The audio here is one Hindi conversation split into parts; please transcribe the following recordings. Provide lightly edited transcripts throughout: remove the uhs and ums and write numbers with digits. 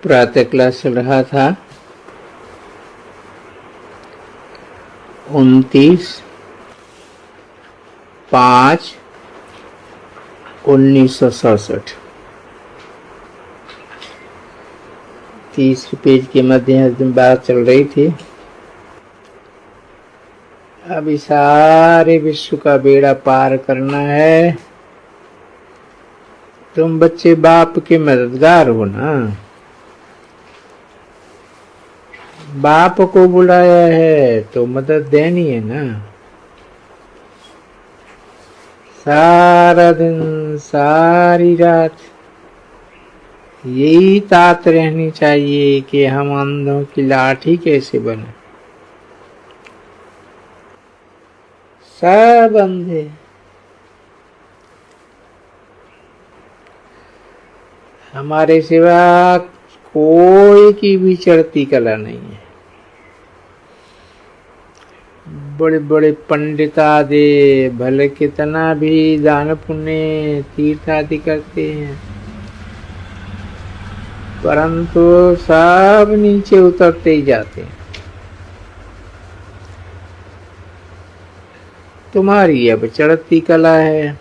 प्रातः क्लास चल रहा था। 29/5/1967 30 पेज के मध्य बात चल रही थी। अभी सारे विश्व का बेड़ा पार करना है। तुम बच्चे बाप के मददगार हो ना। बाप को बुलाया है तो मदद देनी है ना। सारा दिन सारी रात यही तात रहनी चाहिए कि हम अंधों की लाठी कैसे बने। सब अंधे, हमारे सिवा कोई की भी चढ़ती कला नहीं है। बड़े बड़े पंडित आदि भले कितना भी दान पुण्य तीर्थ आदि करते हैं, परंतु सब नीचे उतरते ही जाते हैं। तुम्हारी अब चढ़ती कला है,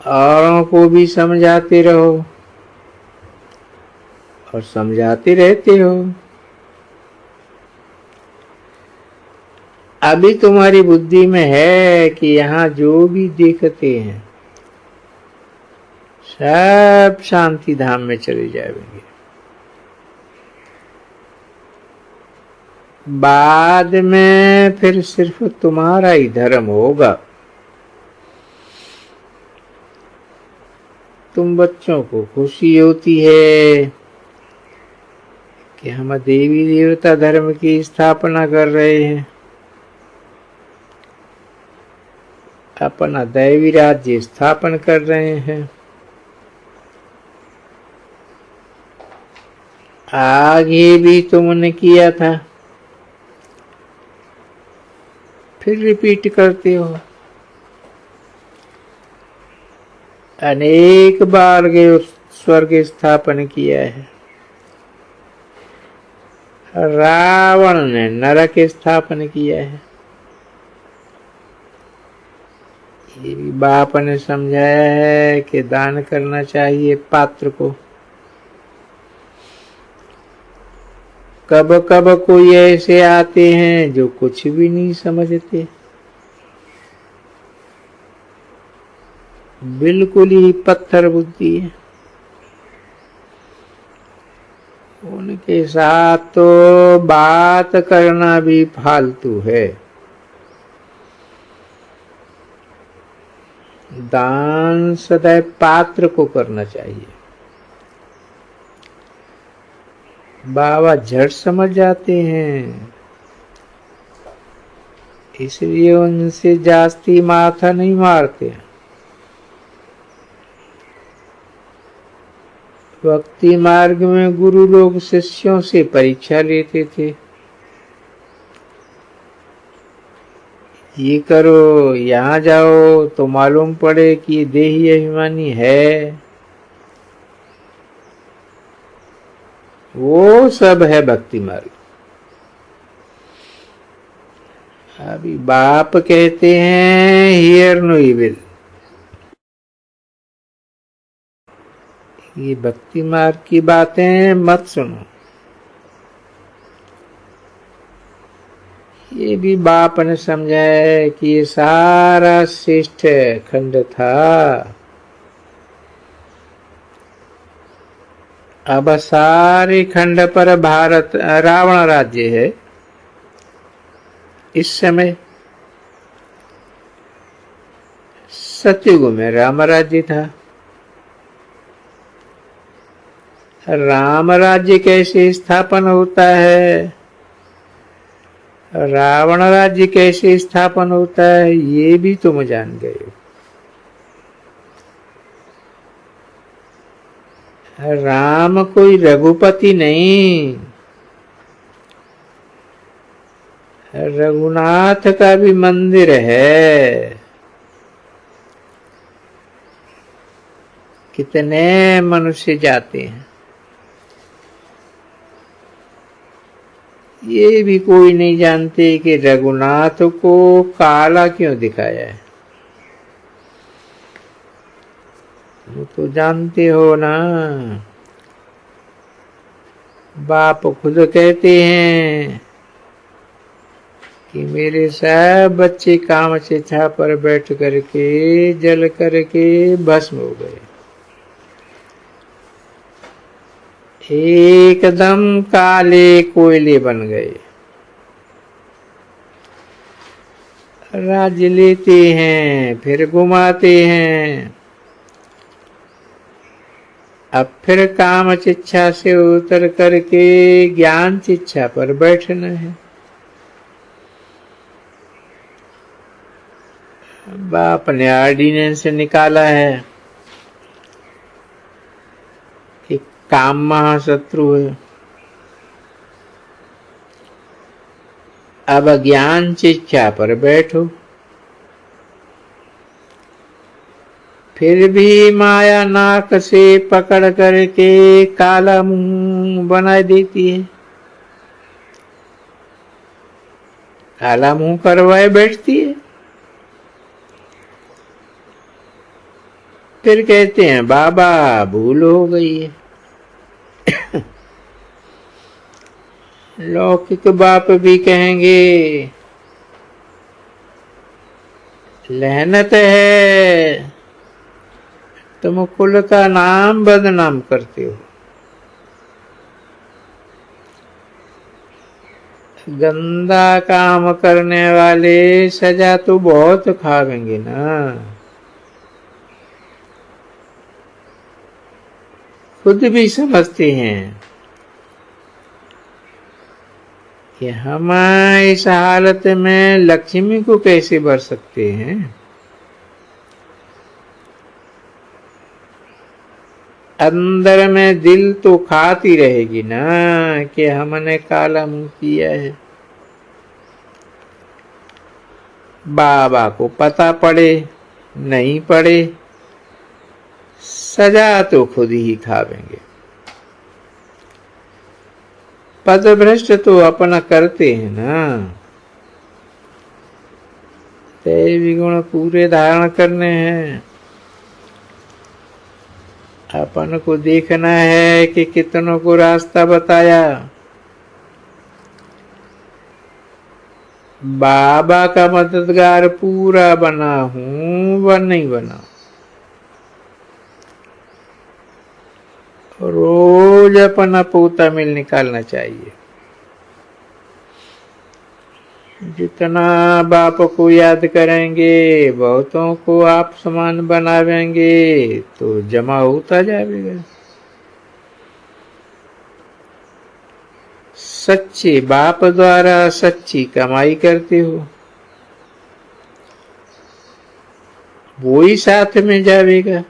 औरों को भी समझाते रहो और समझाते रहते हो। अभी तुम्हारी बुद्धि में है कि यहाँ जो भी देखते हैं सब शांति धाम में चले जाएंगे। बाद में फिर सिर्फ तुम्हारा ही धर्म होगा। तुम बच्चों को खुशी होती है कि हम देवी देवता धर्म की स्थापना कर रहे हैं, अपना दैवी राज्य स्थापन कर रहे हैं। आगे भी तुमने किया था, फिर रिपीट करते हो। अनेक बार गए स्वर्ग स्थापन किया है। रावण ने नरक स्थापन किया है। ये भी बाप ने समझाया है कि दान करना चाहिए पात्र को। कब कब कोई ऐसे आते हैं जो कुछ भी नहीं समझते, बिल्कुल ही पत्थर बुद्धि है। उनके साथ तो बात करना भी फालतू है। दान सदैव पात्र को करना चाहिए। बाबा झट समझ जाते हैं, इसलिए उनसे जास्ती माथा नहीं मारते। भक्ति मार्ग में गुरु लोग शिष्यों से परीक्षा लेते थे। ये करो, यहाँ जाओ तो मालूम पड़े कि ये देही अभिमानी है। वो सब है भक्ति मार्ग। अभी बाप कहते हैं हियर नो इविल। ये भक्ति मार्ग की बातें मत सुनो। ये भी बाप ने समझाया कि ये सारा श्रेष्ठ खंड था। अब सारे खंड पर भारत रावण राज्य है। इस समय सतयुग में राम राज्य था। राम राज्य कैसे स्थापन होता है, रावण राज्य कैसे स्थापन होता है, ये भी तुम जान गए। राम कोई रघुपति नहीं, रघुनाथ का भी मंदिर है। कितने मनुष्य जाते हैं, ये भी कोई नहीं जानते कि रघुनाथ को काला क्यों दिखाया है। वो तो जानते हो ना, बाप खुद कहते हैं कि मेरे सब बच्चे काम चिता पर बैठ करके जल करके भस्म हो गए, एकदम काले कोयले बन गए। राज्य लेते हैं फिर घुमाते हैं, अब फिर काम चिच्छा से उतर करके ज्ञान चिच्छा पर बैठना है। बाप ने ऑर्डिनेंस निकाला है कि काम महाशत्रु है। अब ज्ञान चिच्छा पर बैठो, फिर भी माया नाक से पकड़ करके काला मुंह बना देती है, काला मुंह करवाए बैठती है। फिर कहते हैं बाबा भूल हो गई है। लौकिक बाप भी कहेंगे लहनत है, तुम कुल का नाम बदनाम करते हो। गंदा काम करने वाले सजा तो बहुत खावेंगे ना। खुद भी समझते हैं कि हम इस हालत में लक्ष्मी को कैसे बर सकते हैं। अंदर में दिल तो खाती रहेगी ना कि हमने काला मुंह किया है। बाबा को पता पड़े नहीं पड़े, सजा तो खुद ही खावेंगे। पदभ्रष्ट तो अपना करते हैं ना। दैवी गुण पूरे धारण करने हैं। अपन को देखना है कि कितनों को रास्ता बताया। बाबा का मददगार पूरा बना हूं व नहीं बना। रोज अपना पोता मिल निकालना चाहिए। जितना बाप को याद करेंगे, बहुतों को आप समान बनावेंगे तो जमा होता जाएगा। सच्चे बाप द्वारा सच्ची कमाई करते हो, वो ही साथ में जाएगा।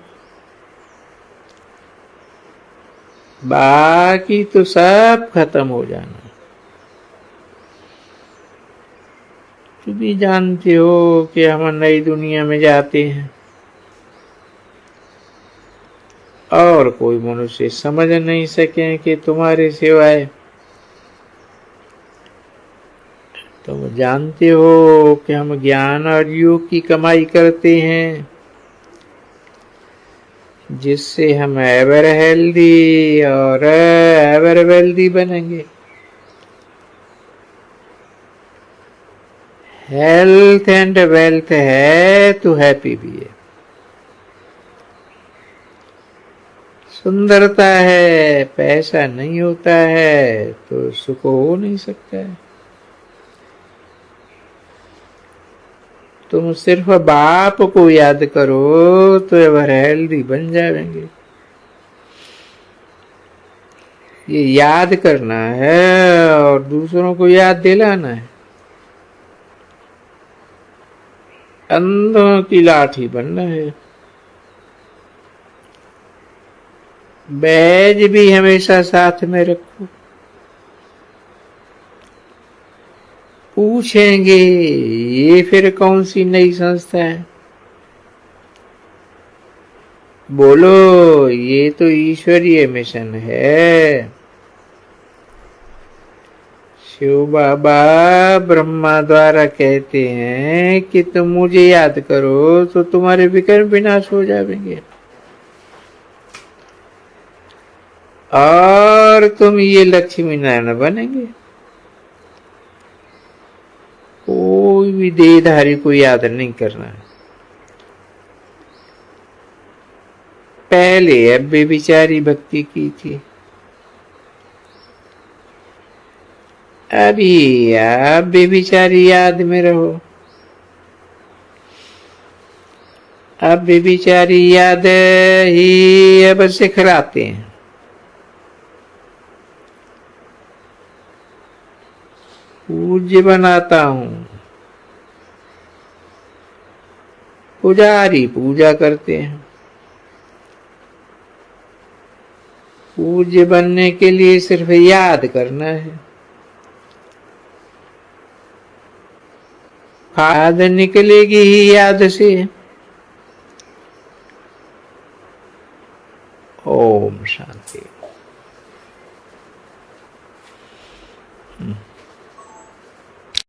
बाकी तो सब खत्म हो जाना। तुम भी जानते हो कि हम नई दुनिया में जाते हैं और कोई मनुष्य समझ नहीं सके कि तुम्हारे सिवाय। तुम जानते हो कि हम ज्ञान और योग की कमाई करते हैं, जिससे हम एवर हेल्दी और एवर वेल्दी बनेंगे। हेल्थ एंड वेल्थ है तो हैप्पी भी है। सुंदरता है, पैसा नहीं होता है तो सुख हो नहीं सकता है। तुम सिर्फ बाप को याद करो तो एवर हेल्दी बन जाएंगे। ये याद करना है और दूसरों को याद दिलाना है। अंधों की लाठी बनना है। बैज भी हमेशा साथ में रखो। पूछेंगे ये फिर कौन सी नई संस्था है। बोलो, ये तो ईश्वरीय मिशन है। शिव बाबा ब्रह्मा द्वारा कहते हैं कि तुम मुझे याद करो तो तुम्हारे विकर्म विनाश हो जाएंगे और तुम ये लक्ष्मी नारायण बनेंगे। कोई भी देहधारी को याद नहीं करना है। पहले अब बेविचारी भक्ति की थी, अभी आप बेविचारी याद में रहो। अब बेविचारी याद ही अब सिखलाते हैं। पूज्य बनाता हूं, पुजारी पूजा करते हैं। पूज्य बनने के लिए सिर्फ याद करना है। याद निकलेगी ही याद से। ओम शांति।